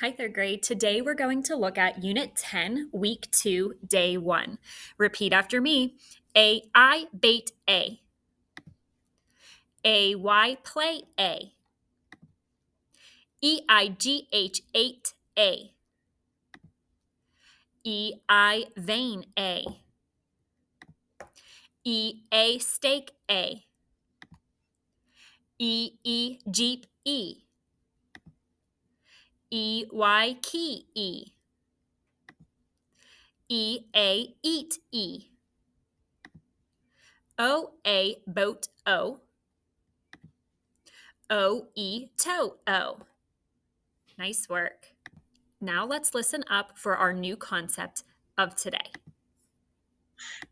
Hi, third grade. Today we're going to look at Unit 10, Week 2, Day 1. Repeat after me. A-I bait A. A-Y play A. E-I-G-H 8 A. E-I vein A. E-A steak A. E-E jeep E. E-Y key E. E-A eat E. O-A boat O. O-E toe O. Nice work. Now let's listen up for our new concept of today.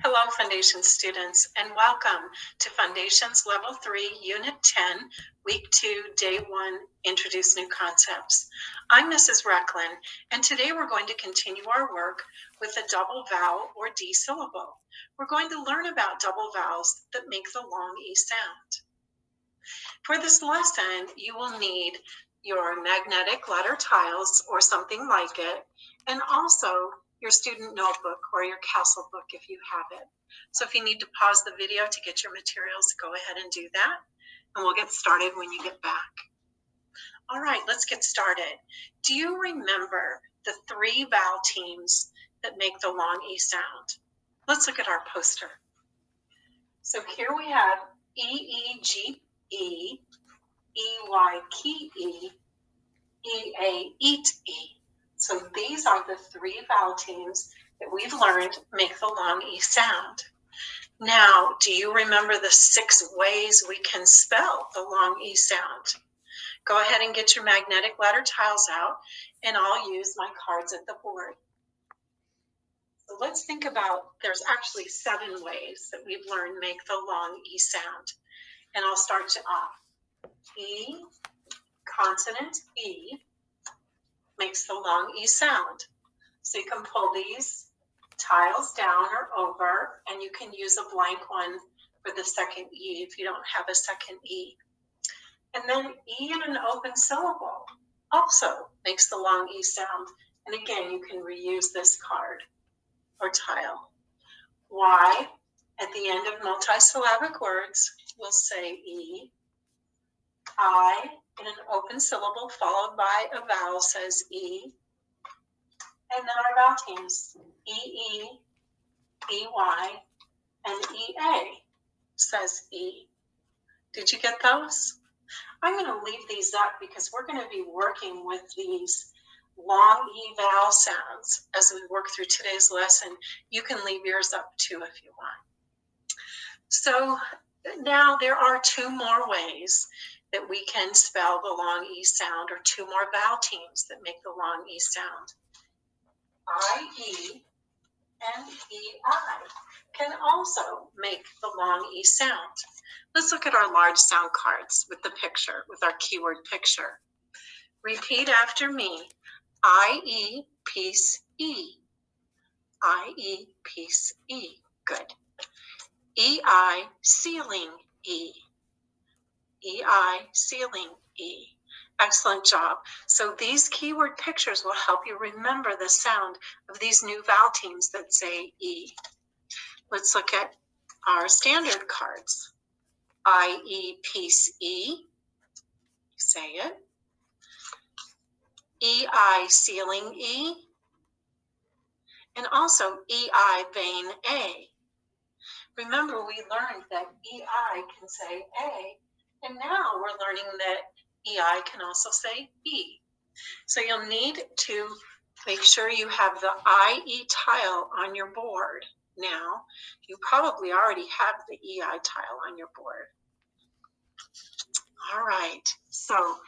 Hello, Fundations students, and welcome to Fundations Level 3, Unit 10, Week 2, Day 1, Introduce New Concepts. I'm Mrs. Recklin, and today we're going to continue our work with the double vowel or D syllable. We're going to learn about double vowels that make the long E sound. For this lesson, you will need your magnetic letter tiles or something like it, and also your student notebook or your castle book if you have it. So if you need to pause the video to get your materials, go ahead and do that, and we'll get started when you get back. All right, let's get started. Do you remember the 3 vowel teams that make the long E sound? Let's look at our poster. So here we have E-E-G-E, E-Y key E, E-A eat E. So these are the 3 vowel teams that we've learned make the long E sound. Now, do you remember the 6 ways we can spell the long E sound? Go ahead and get your magnetic letter tiles out, and I'll use my cards at the board. So let's think about, there's actually 7 ways that we've learned make the long E sound. And I'll start you off. E, consonant E, makes the long E sound. So you can pull these tiles down or over, and you can use a blank one for the second E if you don't have a second E. And then E in an open syllable also makes the long E sound. And again, you can reuse this card or tile. Y at the end of multisyllabic words will say E. I in an open syllable followed by a vowel says E. And then our vowel teams, E-E, E-Y, and E-A says E. Did you get those? I'm going to leave these up because we're going to be working with these long E vowel sounds as we work through today's lesson. You can leave yours up too if you want. So now there are 2 more ways that we can spell the long E sound, or 2 more vowel teams that make the long E sound. I-E and E-I can also make the long E sound. Let's look at our large sound cards with the picture, with our keyword picture. Repeat after me. I-E, piece E. I-E, piece E. Good. E-I, ceiling E. E-I, ceiling E. Excellent job. So these keyword pictures will help you remember the sound of these new vowel teams that say E. Let's look at our standard cards. I-E, piece E. Say it. E-I, ceiling E. And also E-I, vein A. Remember, we learned that E-I can say A, and now we're learning that E-I can also say E. So you'll need to make sure you have the I-E tile on your board now. You probably already have the E-I tile on your board. All right, so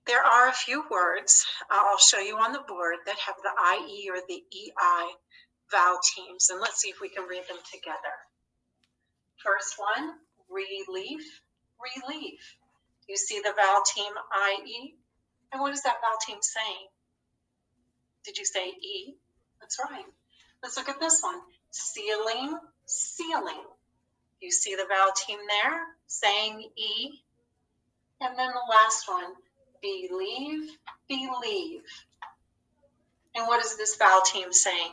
there are a few words I'll show you on the board that have the I-E or the E-I vowel teams, and let's see if we can read them together. First one, relief, relief. You see the vowel team I-E? And what is that vowel team saying? Did you say E? That's right. Let's look at this one. Ceiling, ceiling. You see the vowel team there saying E? And then the last one, believe, believe. And what is this vowel team saying?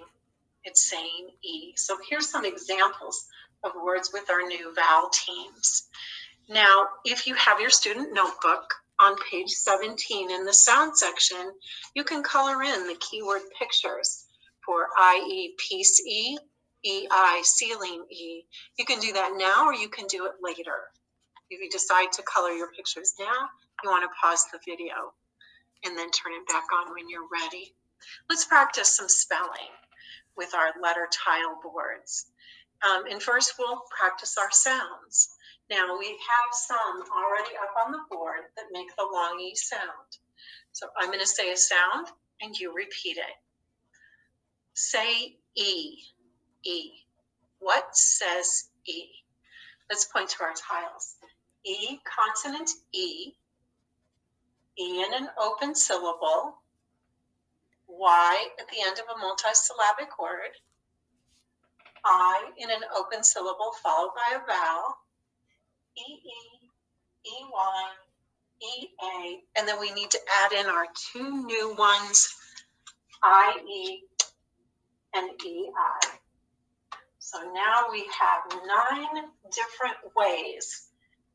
It's saying E. So here's some examples of words with our new vowel teams. Now, if you have your student notebook on page 17 in the sound section, you can color in the keyword pictures for IE, piece E, EI, ceiling E. You can do that now or you can do it later. If you decide to color your pictures now, you want to pause the video and then turn it back on when you're ready. Let's practice some spelling with our letter tile boards. And first we'll practice our sounds. Now we have some already up on the board that make the long E sound. So I'm going to say a sound and you repeat it. Say E, E. What says E? Let's point to our tiles. E, consonant E. E in an open syllable. Y at the end of a multisyllabic word. I in an open syllable followed by a vowel. E-E, E-Y, E-A, and then we need to add in our two new ones, I-E and E-I. So now we have 9 different ways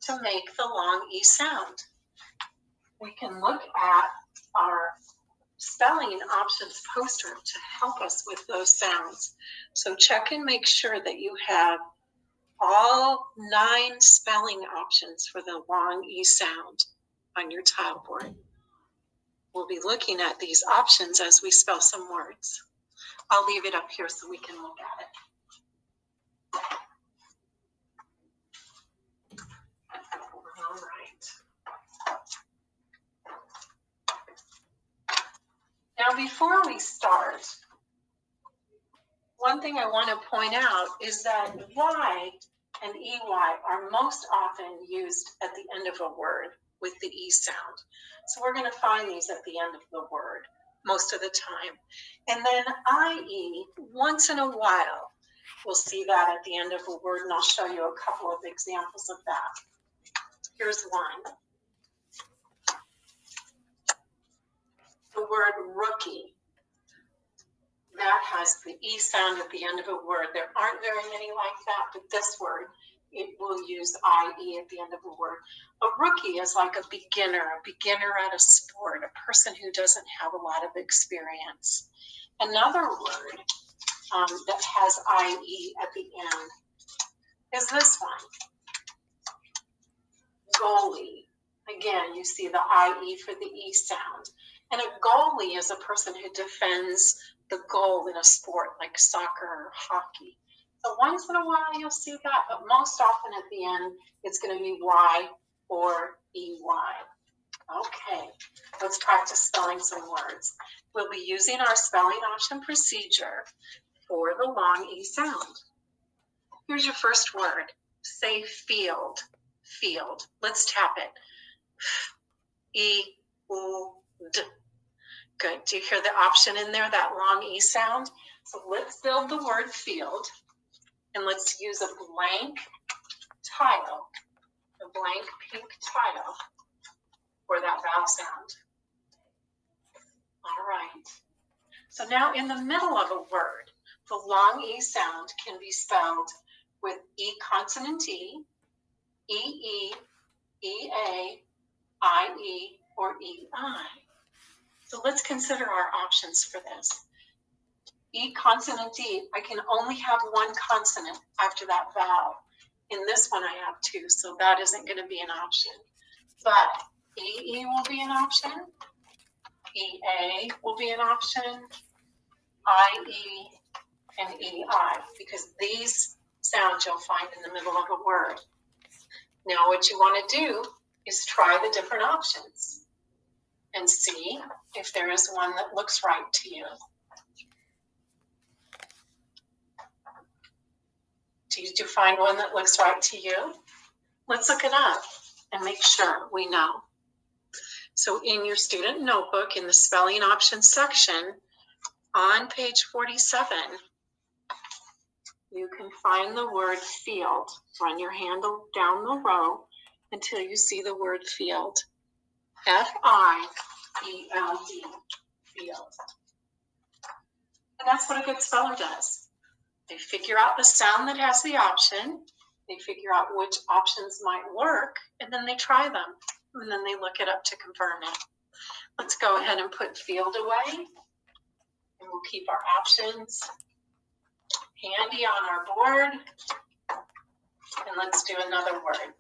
to make the long E sound. We can look at our spelling options poster to help us with those sounds. So check and make sure that you have all 9 spelling options for the long E sound on your tile board. We'll be looking at these options as we spell some words. I'll leave it up here so we can look at it. All right. Now, before we start, one thing I want to point out is that Y and EY are most often used at the end of a word with the E sound. So we're going to find these at the end of the word most of the time. And then IE, once in a while, we'll see that at the end of a word, and I'll show you a couple of examples of that. Here's one. The word rookie. That has the E sound at the end of a word. There aren't very many like that, but this word, it will use IE at the end of a word. A rookie is like a beginner at a sport, a person who doesn't have a lot of experience. Another word that has IE at the end is this one, goalie. Again, you see the IE for the E sound. And a goalie is a person who defends the goal in a sport like soccer or hockey. So once in a while you'll see that, but most often at the end it's going to be Y or EY. Okay, let's practice spelling some words. We'll be using our spelling option procedure for the long E sound. Here's your first word. Say field. Field. Let's tap it. E-U-D. Good. Do you hear the option in there, that long E sound? So let's build the word field, and let's use a blank tile, a blank pink tile for that vowel sound. All right. So now in the middle of a word, the long E sound can be spelled with E consonant E, E-E, E-A, I-E, or E-I. So let's consider our options for this. E consonant E, I can only have one consonant after that vowel. In this one I have 2, so that isn't going to be an option. But E-E will be an option, E-A will be an option, I-E, and E-I, because these sounds you'll find in the middle of a word. Now what you want to do is try the different options and see if there is one that looks right to you. Did you find one that looks right to you? Let's look it up and make sure we know. So in your student notebook, in the spelling options section, on page 47, you can find the word field. Run your handle down the row until you see the word field. F-I-E-L-D. E-L-D, field. And that's what a good speller does. They figure out the sound that has the option, they figure out which options might work, and then they try them, and then they look it up to confirm it. Let's go ahead and put field away, and we'll keep our options handy on our board, and let's do another word.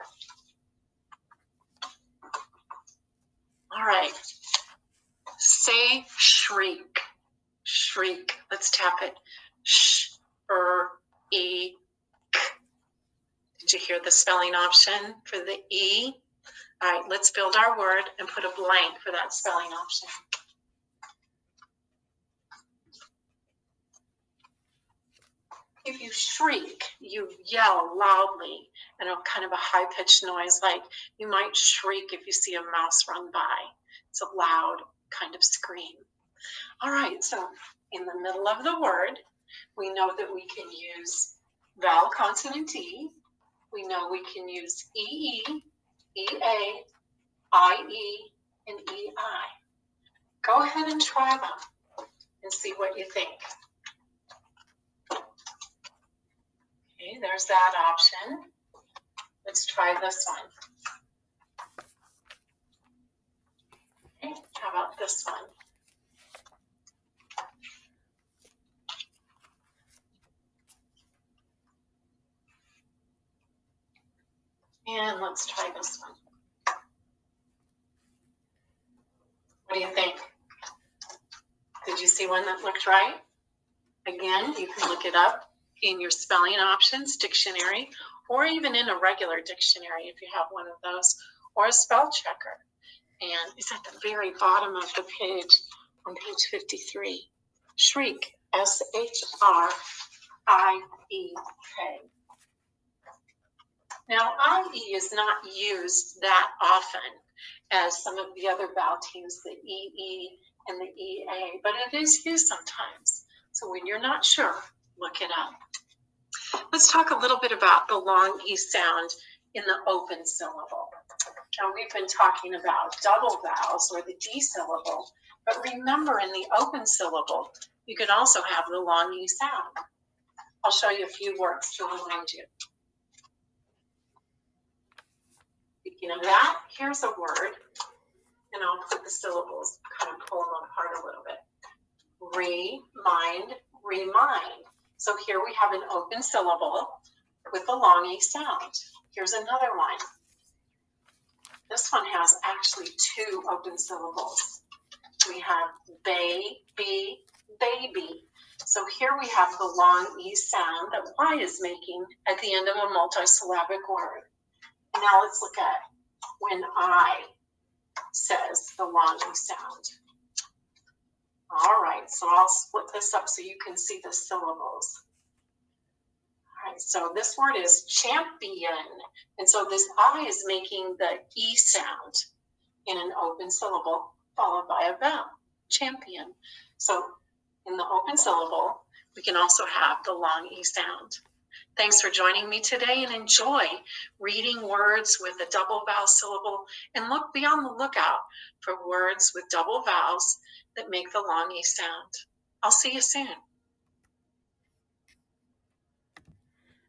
All right, say shriek, shriek. Let's tap it. Sh-r-e-k. Did you hear the spelling option for the E? All right, let's build our word and put a blank for that spelling option. If you shriek, you yell loudly and a kind of a high-pitched noise, like you might shriek if you see a mouse run by. It's a loud kind of scream. All right, so in the middle of the word, we know that we can use vowel consonant E. We know we can use EE, EA, IE, and EI. Go ahead and try them and see what you think. Okay, there's that option. Let's try this one. Okay, how about this one? And let's try this one. What do you think? Did you see one that looked right? Again, you can look it up in your spelling options dictionary, or even in a regular dictionary if you have one of those, or a spell checker. And it's at the very bottom of the page on page 53. Shriek, S-H-R-I-E-K. Now, IE is not used that often as some of the other vowel teams, the EE and the EA, but it is used sometimes. So when you're not sure, look it up. Let's talk a little bit about the long E sound in the open syllable. Now, we've been talking about double vowels or the D syllable, but remember in the open syllable, you can also have the long E sound. I'll show you a few words to remind you. Speaking of that, here's a word, and I'll put the syllables, kind of pull them apart a little bit. Remind, remind. So here we have an open syllable with a long E sound. Here's another one. This one has actually two open syllables. We have baby, baby. So here we have the long E sound that Y is making at the end of a multisyllabic word. Now let's look at when I says the long E sound. All right, so I'll split this up so you can see the syllables. All right, so this word is champion. And so this I is making the E sound in an open syllable followed by a vowel, champion. So in the open syllable, we can also have the long E sound. Thanks for joining me today, and enjoy reading words with a double vowel syllable, and be on the lookout for words with double vowels that make the long E sound. I'll see you soon.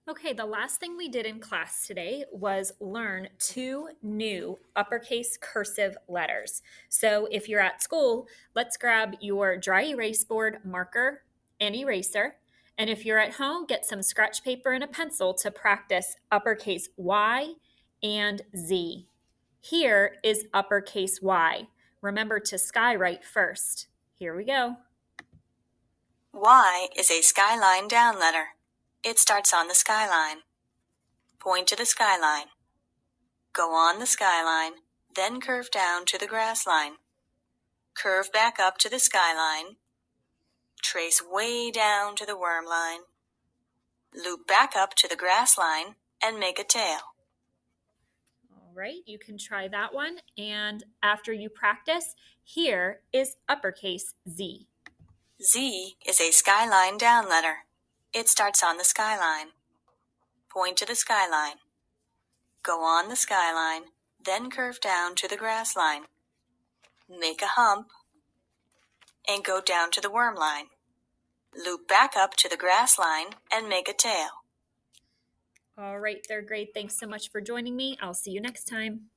Okay, the last thing we did in class today was learn 2 new uppercase cursive letters. So if you're at school, let's grab your dry erase board, marker, and eraser. And if you're at home, get some scratch paper and a pencil to practice uppercase Y and Z. Here is uppercase Y. Remember to skywrite first. Here we go. Y is a skyline down letter. It starts on the skyline. Point to the skyline. Go on the skyline, then curve down to the grass line. Curve back up to the skyline. Trace way down to the worm line. Loop back up to the grass line and make a tail. All right, you can try that one. And after you practice, here is uppercase Z. Z is a skyline down letter. It starts on the skyline. Point to the skyline. Go on the skyline, then curve down to the grass line. make a hump, and go down to the worm line. Loop back up to the grass line and make a tail. All right, third grade, thanks so much for joining me. I'll see you next time.